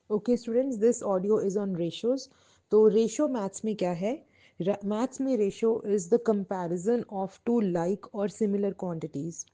Okay students, this audio is on ratios. तो ratio maths में क्या है? मैथ्स में ratio is the comparison of two like और सिमिलर क्वांटिटीज।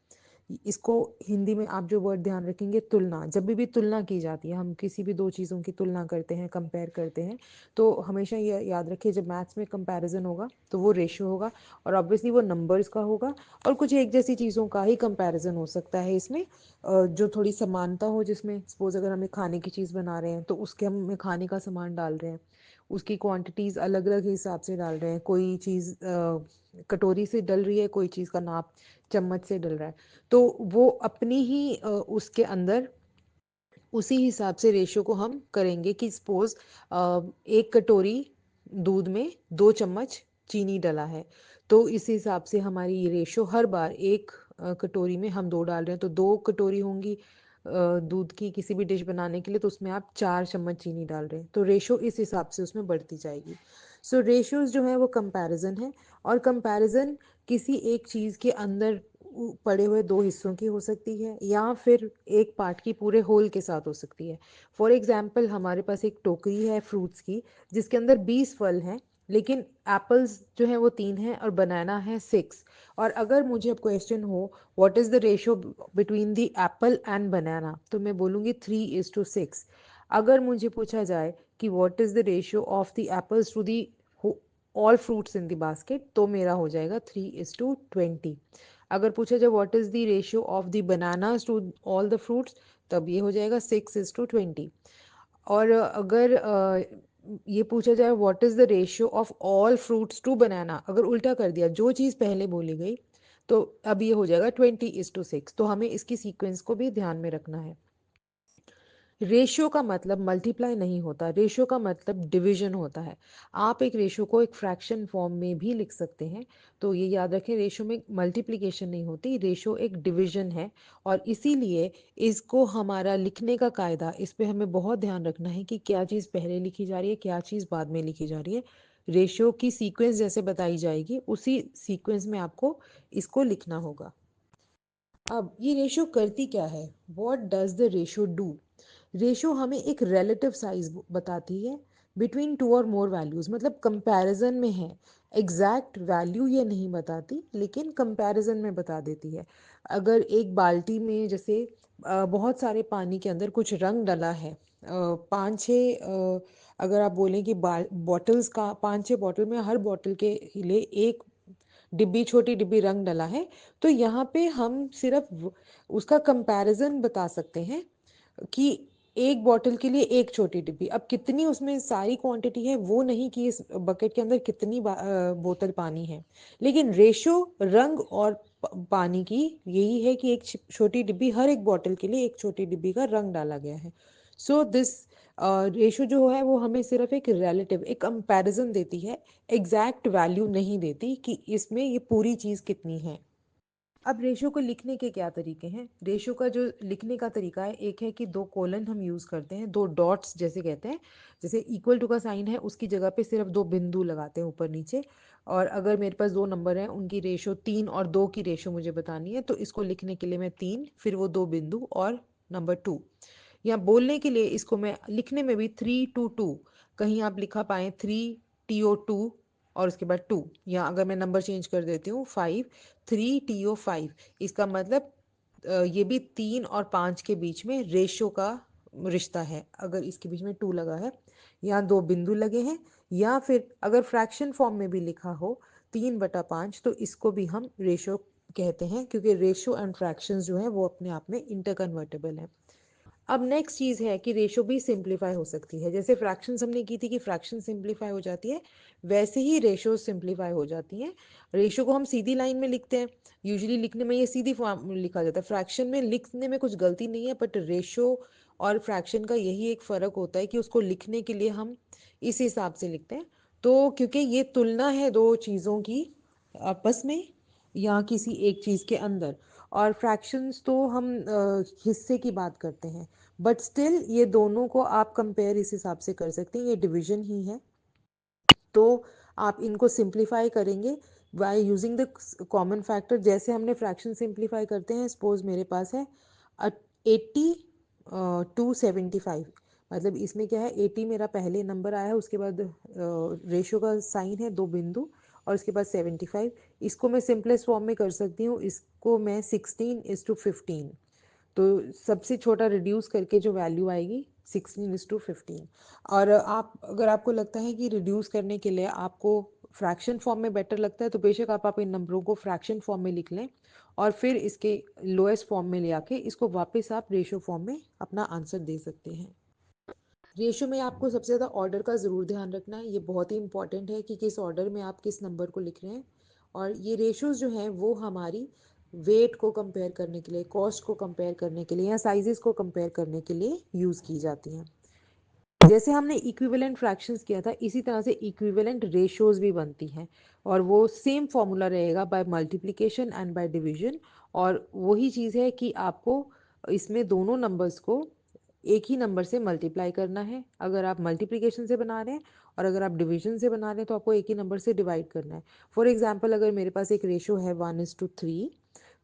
इसको हिंदी में आप जो वर्ड ध्यान रखेंगे, तुलना। जब भी तुलना की जाती है, हम किसी भी दो चीज़ों की तुलना करते हैं, कंपेयर करते हैं, तो हमेशा ये याद रखिए, जब मैथ्स में कंपैरिजन होगा तो वो रेशियो होगा, और ऑब्वियसली वो नंबर्स का होगा, और कुछ एक जैसी चीज़ों का ही कंपैरिजन हो सकता है इसमें, जो थोड़ी समानता हो, जिसमें सपोज अगर हमें खाने की चीज़ बना रहे हैं तो उसके हम खाने का सामान डाल रहे हैं, उसकी क्वांटिटीज़ अलग अलग हिसाब से डाल रहे हैं, कोई चीज़ कटोरी से डल रही है, कोई चीज़ का नाप चम्मच से डल रहा है, तो वो अपनी ही उसके अंदर उसी हिसाब से रेशो को हम करेंगे कि सपोज एक कटोरी दूध में 2 चम्मच चीनी डला है, तो इस हिसाब से हमारी ये रेशो हर बार एक कटोरी में हम 2 डाल रहे हैं तो 2 कटोरी होंगी दूध की किसी भी डिश बनाने के लिए, तो उसमें आप 4 चम्मच चीनी डाल रहे हैं, तो रेशो इस हिसाब से उसमें बढ़ती जाएगी। सो रेशियोज जो है वो कंपैरिजन है, और कंपैरिजन किसी एक चीज़ के अंदर पड़े हुए दो हिस्सों की हो सकती है, या फिर एक पार्ट की पूरे होल के साथ हो सकती है। फॉर एग्जाम्पल, हमारे पास एक टोकरी है फ्रूट्स की, जिसके अंदर 20 फल हैं, लेकिन एप्पल्स जो है वो 3 हैं और बनाना है 6। और अगर मुझे अब क्वेश्चन हो what is the ratio between the apple and banana, तो मैं बोलूँगी 3:6। अगर मुझे पूछा जाए कि what is the ratio of the apples to the all fruits in the basket, तो मेरा हो जाएगा 3:20। अगर पूछा जाए what is the ratio of the bananas to all the fruits, तब ये हो जाएगा 6:20। और अगर ये पूछा जाए what is the ratio of all fruits to banana, अगर उल्टा कर दिया, जो चीज़ पहले बोली गई, तो अब ये हो जाएगा 20:6। तो हमें इसकी सीक्वेंस को भी ध्यान में रखना है। रेशियो का मतलब मल्टीप्लाई नहीं होता, रेशियो का मतलब डिवीजन होता है। आप एक रेशियो को एक फ्रैक्शन फॉर्म में भी लिख सकते हैं, तो ये याद रखें, रेशियो में मल्टीप्लिकेशन नहीं होती, रेशियो एक डिवीजन है। और इसीलिए इसको हमारा लिखने का कायदा, इस पे हमें बहुत ध्यान रखना है कि क्या चीज़ पहले लिखी जा रही है, क्या चीज़ बाद में लिखी जा रही है। रेशियो की सीक्वेंस जैसे बताई जाएगी, उसी सीक्वेंस में आपको इसको लिखना होगा। अब ये रेशो करती क्या है? What does the ratio do? Ratio हमें एक रिलेटिव साइज बताती है बिटवीन टू और मोर वैल्यूज, मतलब कंपैरिजन में है। एग्जैक्ट वैल्यू ये नहीं बताती, लेकिन कंपैरिजन में बता देती है। अगर एक बाल्टी में जैसे बहुत सारे पानी के अंदर कुछ रंग डला है, 5-6, अगर आप बोलें कि बॉटल्स का 5-6 बॉटल में, हर बॉटल के लिए एक डिब्बी, छोटी डिब्बी रंग डला है, तो यहाँ पे हम सिर्फ उसका कंपैरिजन बता सकते हैं कि एक बॉटल के लिए एक छोटी डिब्बी। अब कितनी उसमें सारी क्वांटिटी है वो नहीं, कि इस बकेट के अंदर कितनी बोतल पानी है, लेकिन रेशो रंग और पानी की यही है कि एक छोटी डिब्बी, हर एक बॉटल के लिए एक छोटी डिब्बी का रंग डाला गया है। सो दिस रेशो जो है वो हमें सिर्फ एक रिलेटिव, एक कंपैरिजन देती है, एग्जैक्ट वैल्यू नहीं देती कि इसमें ये पूरी चीज़ कितनी है। अब रेशो को लिखने के क्या तरीके हैं? रेशो का जो लिखने का तरीका है, एक है कि 2 कोलन हम यूज़ करते हैं, 2 डॉट्स जैसे कहते हैं, जैसे इक्वल टू का साइन है उसकी जगह पे सिर्फ 2 बिंदु लगाते हैं ऊपर नीचे। और अगर मेरे पास 2 नंबर हैं, उनकी रेशो 3 और 2 की रेशो मुझे बतानी है, तो इसको लिखने के लिए मैं 3, फिर वो 2 बिंदु और नंबर 2। या बोलने के लिए इसको मैं लिखने में भी 3 to 2, कहीं आप लिखा पाएँ 3TO2 और उसके बाद 2, या अगर मैं नंबर चेंज कर देती हूँ 5, 3TO5, इसका मतलब ये भी 3 और 5 के बीच में रेशो का रिश्ता है, अगर इसके बीच में 2 लगा है, या 2 बिंदु लगे हैं, या फिर अगर फ्रैक्शन फॉर्म में भी लिखा हो 3/5, तो इसको भी हम रेशो कहते हैं, क्योंकि रेशो एंड फ्रैक्शंस जो है वो अपने आप में इंटरकन्वर्टेबल हैं। अब नेक्स्ट चीज़ है कि रेशो भी सिंप्लीफाई हो सकती है। जैसे फ्रैक्शंस हमने की थी कि फ्रैक्शन सिंप्लीफाई हो जाती है, वैसे ही रेशो सिंप्लीफाई हो जाती हैं। रेशो को हम सीधी लाइन में लिखते हैं, यूजुअली लिखने में ये सीधी फॉर्म में लिखा जाता है, फ्रैक्शन में लिखने में कुछ गलती नहीं है, बट रेशो और फ्रैक्शन का यही एक फ़र्क होता है कि उसको लिखने के लिए हम इस हिसाब से लिखते हैं। तो क्योंकि ये तुलना है दो चीज़ों की आपस में, या किसी एक चीज़ के अंदर, और फ्रैक्शंस तो हम हिस्से की बात करते हैं, बट स्टिल ये दोनों को आप कंपेयर इस हिसाब से कर सकते हैं, ये डिवीजन ही है। तो आप इनको सिंप्लीफाई करेंगे by using the common factor. जैसे हमने फ्रैक्शन सिंप्लीफाई करते हैं, सपोज मेरे पास है 80 टू 75, मतलब इसमें क्या है, 80 मेरा पहले नंबर आया है, उसके बाद रेशो का साइन है 2 बिंदु, और उसके बाद 75। इसको मैं सिंपलेस्ट फॉर्म में कर सकती हूँ, इसको मैं 16:15, तो सबसे छोटा रिड्यूस करके जो वैल्यू आएगी 16:15। और आप, अगर आपको लगता है कि रिड्यूस करने के लिए आपको फ्रैक्शन फॉर्म में बेटर लगता है, तो बेशक आप इन नंबरों को फ्रैक्शन फॉर्म में लिख लें, और फिर इसके लोएस्ट फॉर्म में ले आके इसको वापस आप रेशो फॉर्म में अपना आंसर दे सकते हैं। रेशो में आपको सबसे ज़्यादा ऑर्डर का ज़रूर ध्यान रखना है, ये बहुत ही इंपॉर्टेंट है कि किस ऑर्डर में आप किस नंबर को लिख रहे हैं। और ये रेशोज़ जो हैं वो हमारी वेट को कंपेयर करने के लिए, कॉस्ट को कंपेयर करने के लिए, या साइजेस को कंपेयर करने के लिए यूज़ की जाती हैं। जैसे हमने इक्विवेलेंट फ्रैक्शंस किया था, इसी तरह से इक्विवेलेंट रेशोज़ भी बनती हैं, और वो सेम फॉर्मूला रहेगा, by multiplication and by division. और वही चीज़ है कि आपको इसमें दोनों नंबर्स को एक ही नंबर से मल्टीप्लाई करना है, अगर आप मल्टीप्लिकेशन से बना रहे हैं, और अगर आप डिवीजन से बना रहे हैं तो आपको एक ही नंबर से डिवाइड करना है। फॉर एग्जाम्पल, अगर मेरे पास एक रेशो है 1:3,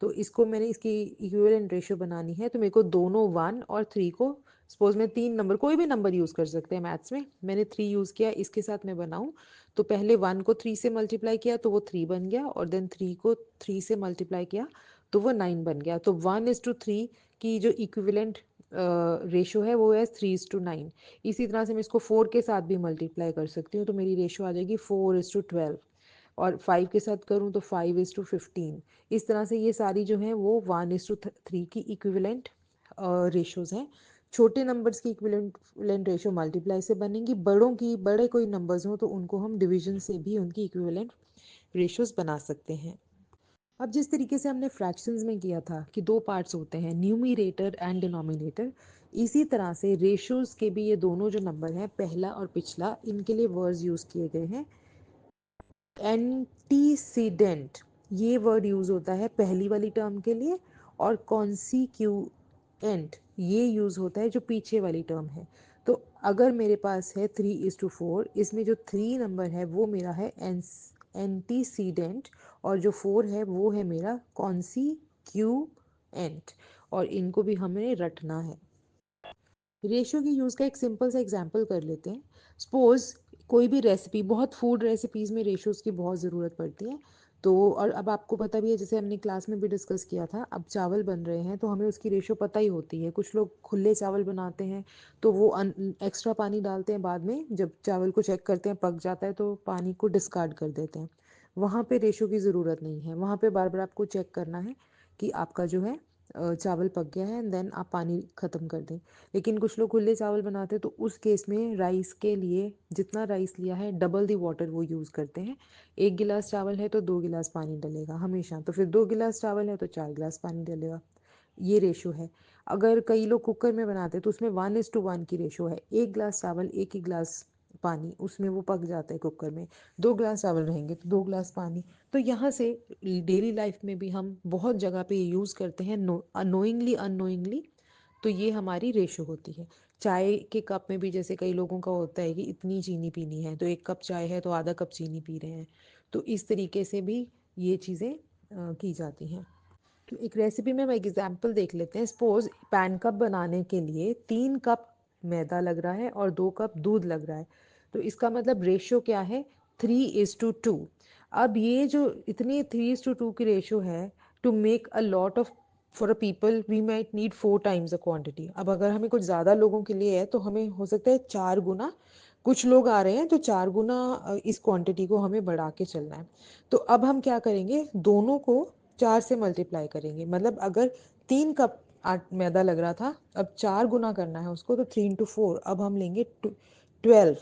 तो इसको मैंने इसकी इक्विवेलेंट रेशो बनानी है, तो मेरे को दोनों 1 और 3 को, सपोज मैं 3 नंबर, कोई भी नंबर यूज़ कर सकते हैं मैथ्स में, मैंने 3 यूज़ किया, इसके साथ मैं बनाऊँ, तो पहले 1 को 3 से मल्टीप्लाई किया तो वो 3 बन गया, और देन 3 को 3 से मल्टीप्लाई किया तो वो 9 बन गया। तो 1:3 की जो इक्विवेलेंट रेशो है वो है 3:9। इसी तरह से मैं इसको 4 के साथ भी मल्टीप्लाई कर सकती हूँ, तो मेरी रेशो आ जाएगी 4:12। और 5 के साथ करूँ तो 5:15। इस तरह से ये सारी जो हैं वो 1:3 की इक्विवेलेंट रेशोज़ हैं। छोटे नंबर्स की इक्विवेलेंट रेशो मल्टीप्लाई से बनेंगी, बड़ों की, बड़े कोई नंबर्स हों तो उनको हम डिवीजन से भी उनकी इक्विवेलेंट रेशोज़ बना सकते हैं। अब जिस तरीके से हमने फ्रैक्शंस में किया था कि दो पार्ट्स होते हैं, न्यूमरेटर एंड डिनोमिनेटर, इसी तरह से रेशोज़ के भी ये दोनों जो नंबर हैं, पहला और पिछला, इनके लिए वर्ड्स यूज़ किए गए हैं। एंटीसीडेंट, ये वर्ड यूज़ होता है पहली वाली टर्म के लिए, और कॉन्सिक्यूएंट ये यूज़ होता है जो पीछे वाली टर्म है। तो अगर मेरे पास है 3:4, इसमें जो 3 नंबर है वो मेरा है एंटीसीडेंट, और जो 4 है वो है मेरा कॉन्सिक्यूएंट, और इनको भी हमें रटना है। रेशियो की यूज़ का एक सिंपल सा एग्जांपल कर लेते हैं। सपोज़ कोई भी रेसिपी, बहुत फूड रेसिपीज़ में रेशियोज़ की बहुत ज़रूरत पड़ती है। तो और अब आपको पता भी है, जैसे हमने क्लास में भी डिस्कस किया था, अब चावल बन रहे हैं तो हमें उसकी रेशियो पता ही होती है। कुछ लोग खुले चावल बनाते हैं तो वो एक्स्ट्रा पानी डालते हैं, बाद में जब चावल को चेक करते हैं पक जाता है तो पानी को डिस्कार्ड कर देते हैं। वहाँ पे रेशियो की ज़रूरत नहीं है, वहाँ पे बार बार आपको चेक करना है कि आपका जो है चावल पक गया है, एंड देन आप पानी ख़त्म कर दें। लेकिन कुछ लोग खुले चावल बनाते हैं तो उस केस में राइस के लिए जितना राइस लिया है डबल दी वाटर वो यूज़ करते हैं। 1 गिलास चावल है तो 2 गिलास पानी डलेगा हमेशा, तो फिर 2 गिलास चावल है तो 4 गिलास पानी डलेगा। ये रेशो है। अगर कई लोग कुकर में बनाते हैं तो उसमें 1:1 की रेशो है, 1 गिलास चावल 1 ही गिलास पानी, उसमें वो पक जाता है कुकर में। 2 गिलास चावल रहेंगे तो 2 गिलास पानी। तो यहाँ से डेली लाइफ में भी हम बहुत जगह पे ये यूज़ करते हैं, अनोइंगली अनोइंगली। तो ये हमारी रेशो होती है। चाय के कप में भी जैसे कई लोगों का होता है कि इतनी चीनी पीनी है, तो 1 कप चाय है तो आधा कप चीनी पी रहे हैं। तो इस तरीके से भी ये चीज़ें की जाती हैं। तो एक रेसिपी में हम एग्जाम्पल देख लेते हैं। सपोज पैन कप बनाने के लिए 3 कप मैदा लग रहा है और 2 कप दूध लग रहा है, तो इसका मतलब रेशियो क्या है, 3:2। अब ये जो इतनी 3:2 की रेशियो है, to make a lot of for a people we might need 4 times the quantity. अब अगर हमें कुछ ज़्यादा लोगों के लिए है तो हमें हो सकता है 4 गुना, कुछ लोग आ रहे हैं तो 4 गुना इस क्वांटिटी को हमें बढ़ा के चलना है। तो अब हम क्या करेंगे, दोनों को 4 से मल्टीप्लाई करेंगे। मतलब अगर 3 कप मैदा लग रहा था, अब 4 गुना करना है उसको, तो 3 into 4, अब हम लेंगे 12।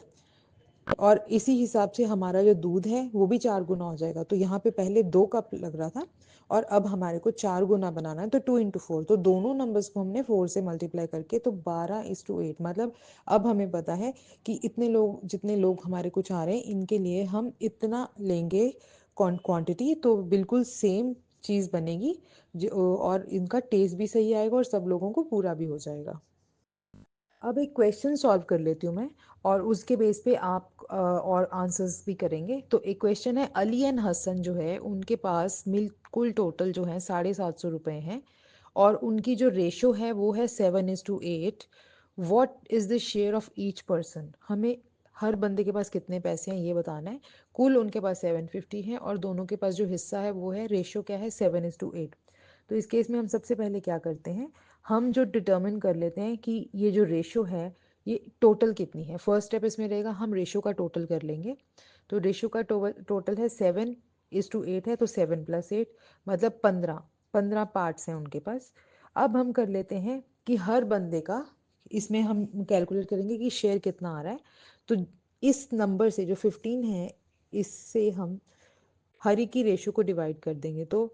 और इसी हिसाब से हमारा जो दूध है वो भी 4 गुना हो जाएगा। तो यहाँ पे पहले 2 कप लग रहा था और अब हमारे को 4 गुना बनाना है, तो 2 into 4। तो दोनों नंबर्स को हमने 4 से मल्टीप्लाई करके, तो 12:8। मतलब अब हमें पता है कि इतने लोग, जितने लोग हमारे कुछ आ रहे हैं, इनके लिए हम इतना लेंगे क्वांटिटी, तो बिल्कुल सेम चीज़ बनेगी और इनका टेस्ट भी सही आएगा और सब लोगों को पूरा भी हो जाएगा। अब एक क्वेश्चन सॉल्व कर लेती हूँ मैं, और उसके बेस पे आप और आंसर्स भी करेंगे। तो एक क्वेश्चन है, अली एंड हसन जो है उनके पास मिल कुल टोटल जो है 750 रुपये हैं, और उनकी जो रेशो है वो है 7:8। What is the share of each person, हमें हर बंदे के पास कितने पैसे हैं ये बताना है। कुल उनके पास 750 है और दोनों के पास जो हिस्सा है वो है, रेशो क्या है, 7:8। तो इस केस में हम सबसे पहले क्या करते हैं, हम जो डिटर्मिन कर लेते हैं कि ये जो रेशो है ये टोटल कितनी है। फर्स्ट स्टेप इसमें रहेगा, हम रेशो का टोटल कर लेंगे। तो रेशो का टोटल है 7:8 है, तो 7+8 मतलब 15। 15 पार्ट्स हैं उनके पास। अब हम कर लेते हैं कि हर बंदे का, इसमें हम कैलकुलेट करेंगे कि शेयर कितना आ रहा है। तो इस नंबर से जो 15 है, इससे हम हरी की रेशो को डिवाइड कर देंगे। तो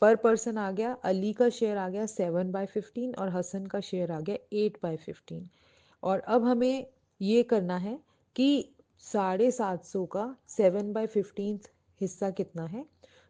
पर पर्सन आ गया, अली का शेयर आ गया 7/15 और हसन का शेयर आ गया 8/15। और अब हमें ये करना है कि 750 का 7/15 हिस्सा कितना है।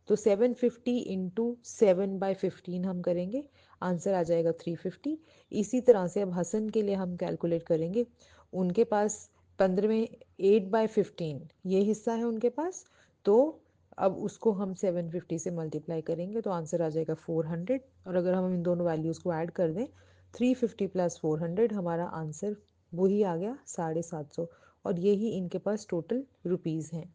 तो 750 इंटू 7/15 हम करेंगे, आंसर आ जाएगा 350। इसी तरह से अब हसन के लिए हम कैलकुलेट करेंगे, उनके पास 15 में 8/15 ये हिस्सा है उनके पास। तो अब उसको हम 750 से मल्टीप्लाई करेंगे तो आंसर आ जाएगा 400। और अगर हम इन दोनों वैल्यूज़ को ऐड कर दें, 350 + 400 हमारा आंसर वही आ गया 750। और यही इनके पास टोटल रुपीज़ हैं।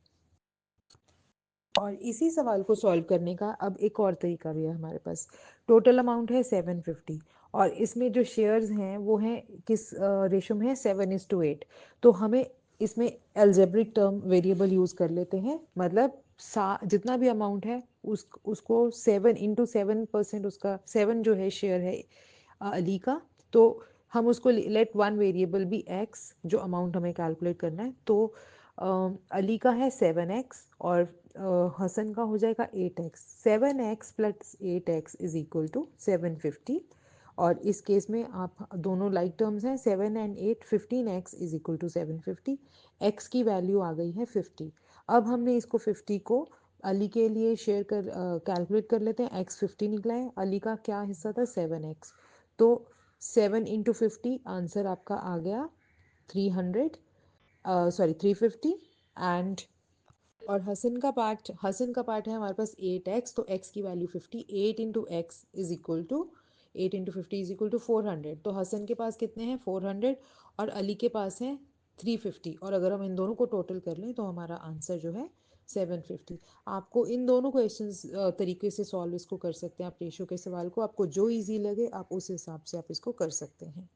और इसी सवाल को सॉल्व करने का अब एक और तरीका भी है हमारे पास। टोटल अमाउंट है 750 और इसमें जो शेयर्स हैं वो हैं किस रेशो में है, 7:8। तो हमें इसमें एल्जेब्रिक टर्म वेरिएबल यूज़ कर लेते हैं, मतलब जितना भी अमाउंट है उसको 7 × 7%, उसका 7 जो है शेयर है अली का। तो हम उसको लेट वन वेरिएबल भी एक्स, जो अमाउंट हमें कैलकुलेट करना है। तो अली का है 7x और हसन का हो जाएगा 8x। 7x + 8x is equal to 750। और इस केस में आप दोनों लाइक टर्म्स हैं, 7 और 8, 15x is equal to 750। x की वैल्यू आ गई है 50। अब हमने इसको 50 को अली के लिए शेयर कर कैलकुलेट कर लेते हैं। x 50 निकला है, अली का क्या हिस्सा था, 7x। तो 7 × 50 आंसर आपका आ गया 300, सॉरी 350। एंड और हसन का पार्ट है हमारे पास 8x, तो x की value 50। 8 × x is equal to 8 × 50 is equal to 400। तो हसन के पास कितने हैं, 400, और अली के पास हैं 350। और अगर हम इन दोनों को टोटल कर लें तो हमारा आंसर जो है 750। आपको इन दोनों क्वेश्चंस तरीके से सॉल्व इसको कर सकते हैं आप, रेशो के सवाल को। आपको जो ईजी लगे आप उस हिसाब से आप इसको कर सकते हैं।